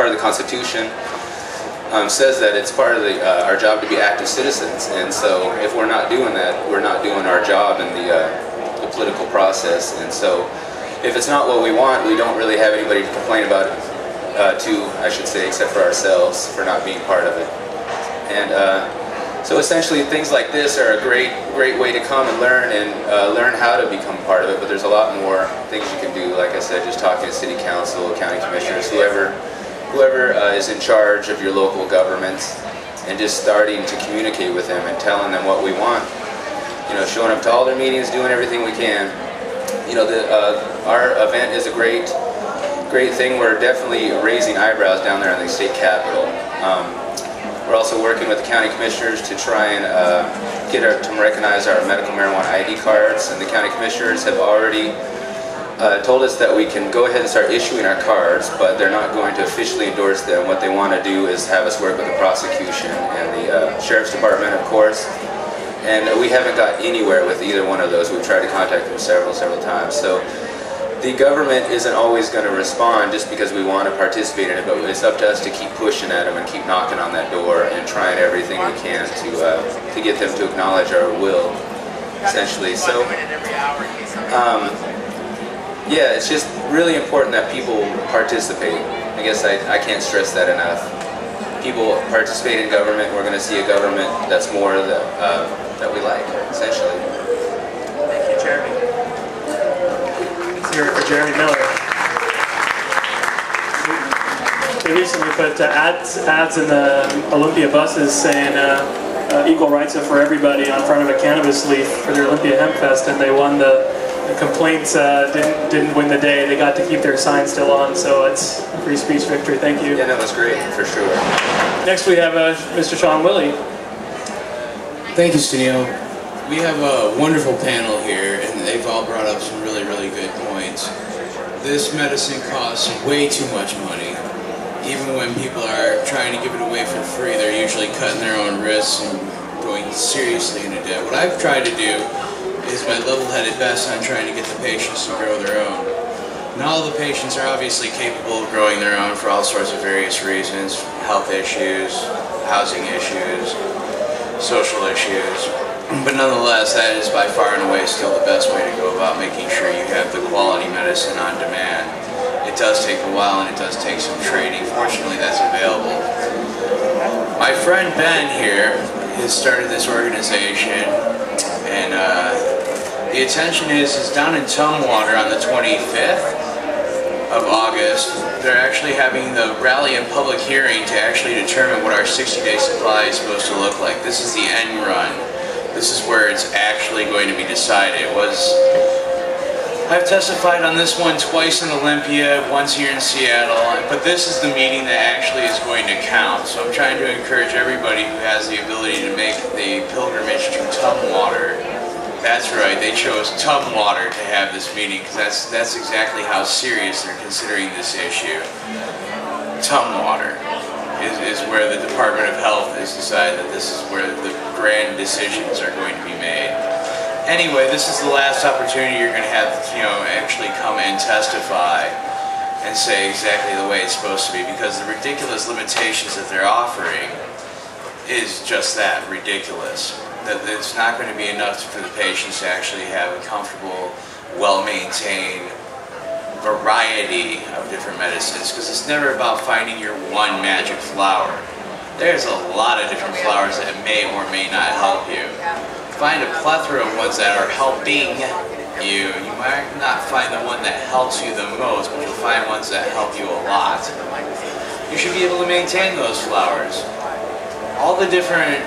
part of the Constitution says that it's part of our job to be active citizens, and so if we're not doing that, we're not doing our job in the political process. And so if it's not what we want, we don't really have anybody to complain about it to, I should say, except for ourselves for not being part of it. And so essentially things like this are a great way to come and learn how to become part of it, but there's a lot more things you can do. Like I said, just talking to city council, county commissioners, whoever is in charge of your local governments, and just starting to communicate with them and telling them what we want. You know, showing up to all their meetings, doing everything we can. You know, our event is a great thing. We're definitely raising eyebrows down there in the state capitol. We're also working with the county commissioners to try and to recognize our medical marijuana ID cards, and the county commissioners have already told us that we can go ahead and start issuing our cards, but they're not going to officially endorse them. What they want to do is have us work with the prosecution and the sheriff's department, of course. And we haven't got anywhere with either one of those. We've tried to contact them several times. So the government isn't always going to respond just because we want to participate in it, but it's up to us to keep pushing at them and keep knocking on that door and trying everything we can to get them to acknowledge our will, essentially. So, yeah, it's just really important that people participate. I guess I can't stress that enough. People participate in government, we're going to see a government that's more that we like, essentially. Thank you, Jeremy. Let's hear it for Jeremy Miller. We recently put ads in the Olympia buses saying equal rights for everybody on front of a cannabis leaf for their Olympia Hempfest, and they won the complaints didn't win the day. They got to keep their sign still on, so it's a free speech victory. Thank you. Yeah, that was great, for sure. Next we have Mr. Sean Willy. Thank you, Sunil. We have a wonderful panel here, and they've all brought up some really good points. This medicine costs way too much money. Even when people are trying to give it away for free, they're usually cutting their own wrists and going seriously into debt. What I've tried to do is my level-headed best on trying to get the patients to grow their own. Not all the patients are obviously capable of growing their own for all sorts of various reasons: health issues, housing issues, social issues. But nonetheless, that is by far and away still the best way to go about making sure you have the quality medicine on demand. It does take a while and it does take some training. Fortunately, that's available. My friend Ben here has started this organization, and the intention is down in Tumwater on the 25th of August. They're actually having the rally and public hearing to actually determine what our 60-day supply is supposed to look like. This is the end run. This is where it's actually going to be decided. I've testified on this one twice in Olympia, once here in Seattle, but this is the meeting that actually is going to count. So I'm trying to encourage everybody who has the ability to make the pilgrimage to Tumwater. That's right, they chose Tumwater to have this meeting, because that's exactly how serious they're considering this issue. Tumwater is where the Department of Health has decided that this is where the grand decisions are going to be made. Anyway, this is the last opportunity you're going to have to, actually come and testify and say exactly the way it's supposed to be, because the ridiculous limitations that they're offering is just that, ridiculous. That it's not going to be enough for the patients to actually have a comfortable, well-maintained variety of different medicines, because it's never about finding your one magic flower. There's a lot of different flowers that may or may not help you. Find a plethora of ones that are helping you. You might not find the one that helps you the most, but you'll find ones that help you a lot. You should be able to maintain those flowers. All the different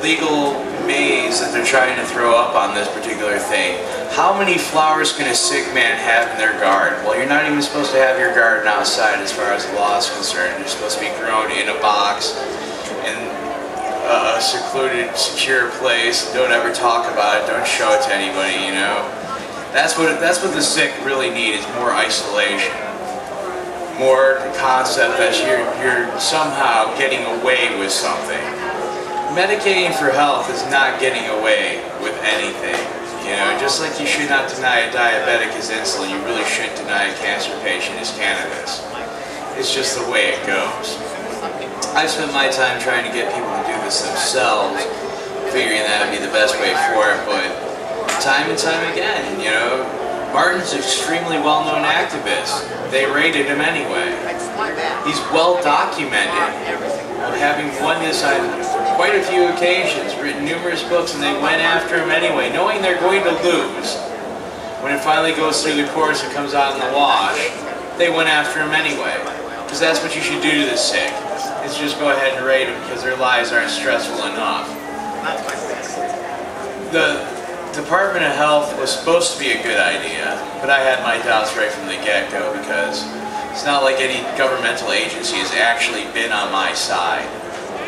legal maze that they're trying to throw up on this particular thing. How many flowers can a sick man have in their garden? Well, you're not even supposed to have your garden outside as far as the law is concerned. You're supposed to be grown in a box in a secluded, secure place. Don't ever talk about it. Don't show it to anybody, That's what the sick really need, is more isolation. More the concept that you're somehow getting away with something. Medicating for health is not getting away with anything. You know, just like you should not deny a diabetic his insulin, you really shouldn't deny a cancer patient his cannabis. It's just the way it goes. I've spent my time trying to get people to do this themselves, figuring that would be the best way for it, but time and time again, you know, Martin's an extremely well-known activist. They raided him anyway. He's well documented of having won this on quite a few occasions, written numerous books, and they went after him anyway, knowing they're going to lose. When it finally goes through the courts and comes out in the wash, they went after him anyway. Because that's what you should do to the sick, is just go ahead and raid them because their lives aren't stressful enough. The Department of Health was supposed to be a good idea, but I had my doubts right from the get-go because it's not like any governmental agency has actually been on my side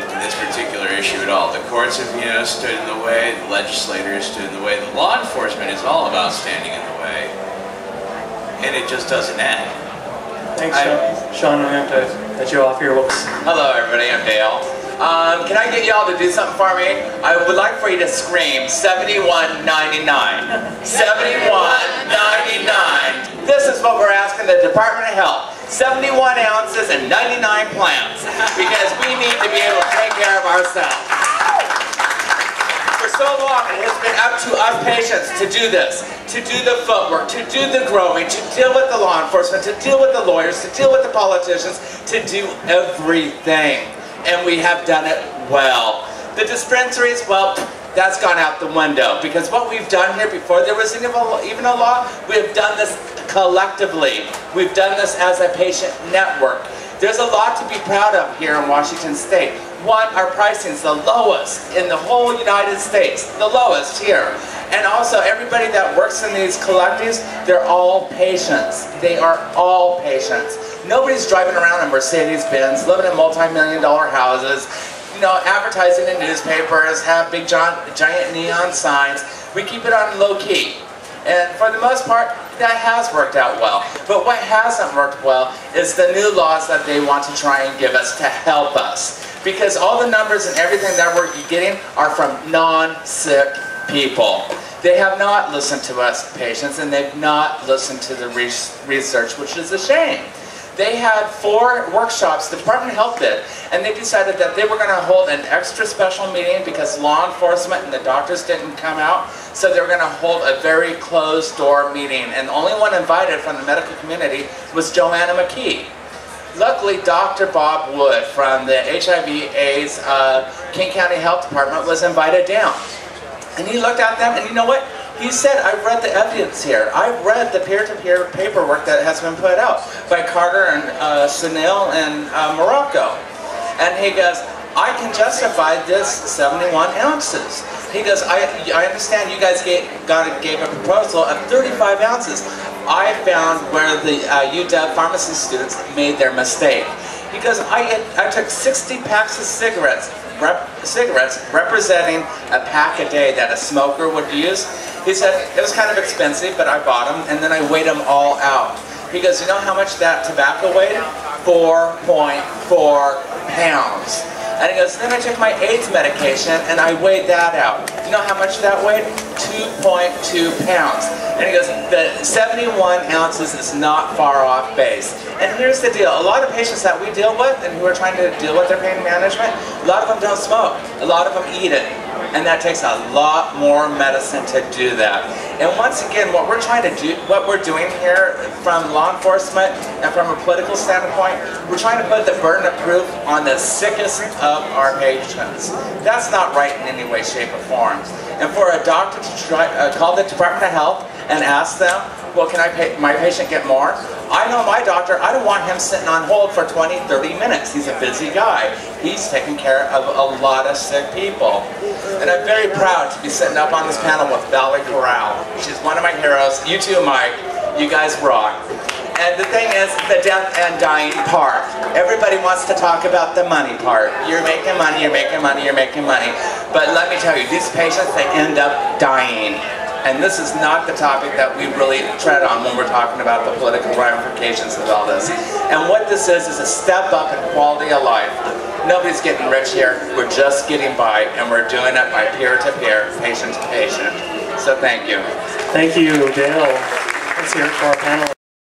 in this particular issue at all. The courts have, you know, stood in the way, the legislators stood in the way, the law enforcement is all about standing in the way, and it just doesn't end. Thanks, Sean. I'm going to have to let you off here. Hello, everybody. I'm Dale. Can I get y'all to do something for me? I would like for you to scream $71.99. $71.99. This is what we're asking the Department of Health. 71 ounces and 99 plants. Because we need to be able to take care of ourselves. For so long, it has been up to us patients to do this, to do the footwork, to do the growing, to deal with the law enforcement, to deal with the lawyers, to deal with the politicians, to do everything. And we have done it well. The dispensaries, well, that's gone out the window because what we've done here before there was even a law, we have done this collectively. We've done this as a patient network. There's a lot to be proud of here in Washington State. One, our pricing is the lowest in the whole United States, the lowest here. And also, everybody that works in these collectives, they're all patients. They are all patients. Nobody's driving around in Mercedes-Benz, living in multi-million-dollar houses, you know, advertising in newspapers, have big giant neon signs. We keep it on low-key. And for the most part, that has worked out well. But what hasn't worked well is the new laws that they want to try and give us to help us. Because all the numbers and everything that we're getting are from non-sick people. They have not listened to us patients, and they've not listened to the research, which is a shame. They had 4 workshops, the Department of Health did, and they decided that they were going to hold an extra special meeting because law enforcement and the doctors didn't come out, so they were going to hold a very closed-door meeting, and the only one invited from the medical community was Joanna McKee. Luckily, Dr. Bob Wood from the HIV/AIDS King County Health Department was invited down. And he looked at them, and you know what? He said, I've read the evidence here. I've read the peer-to-peer paperwork that has been put out by Carter and Sunil and Morocco. And he goes, I can justify this 71 ounces. He goes, I understand you guys gave a proposal of 35 ounces. I found where the UW pharmacy students made their mistake. He goes, I took 60 packs of cigarettes representing a pack a day that a smoker would use. He said, it was kind of expensive, but I bought them, and then I weighed them all out. He goes, you know how much that tobacco weighed? 4.4 pounds. And he goes, then I took my AIDS medication, and I weighed that out. You know how much that weighed? 2.2 pounds. And he goes, the 71 ounces is not far off base. And here's the deal. A lot of patients that we deal with and who are trying to deal with their pain management, a lot of them don't smoke. A lot of them eat it. And that takes a lot more medicine to do that. And once again, what we're trying to do, what we're doing here from law enforcement and from a political standpoint, we're trying to put the burden of proof on the sickest of our patients. That's not right in any way, shape, or form. And for a doctor to try, call the Department of Health and ask them, well, can my patient get more? I know my doctor, I don't want him sitting on hold for 20, 30 minutes. He's a busy guy. He's taking care of a lot of sick people. And I'm very proud to be sitting up on this panel with Valerie Corral. She's one of my heroes. You too, Mike. You guys rock. And the thing is, the death and dying part. Everybody wants to talk about the money part. You're making money, you're making money, you're making money. But let me tell you, these patients, they end up dying. And this is not the topic that we really tread on when we're talking about the political ramifications of all this. And what this is a step up in quality of life. Nobody's getting rich here. We're just getting by, and we're doing it by peer-to-peer, patient-to-patient. So thank you. Thank you, Dale. Let's hear it for our panelists.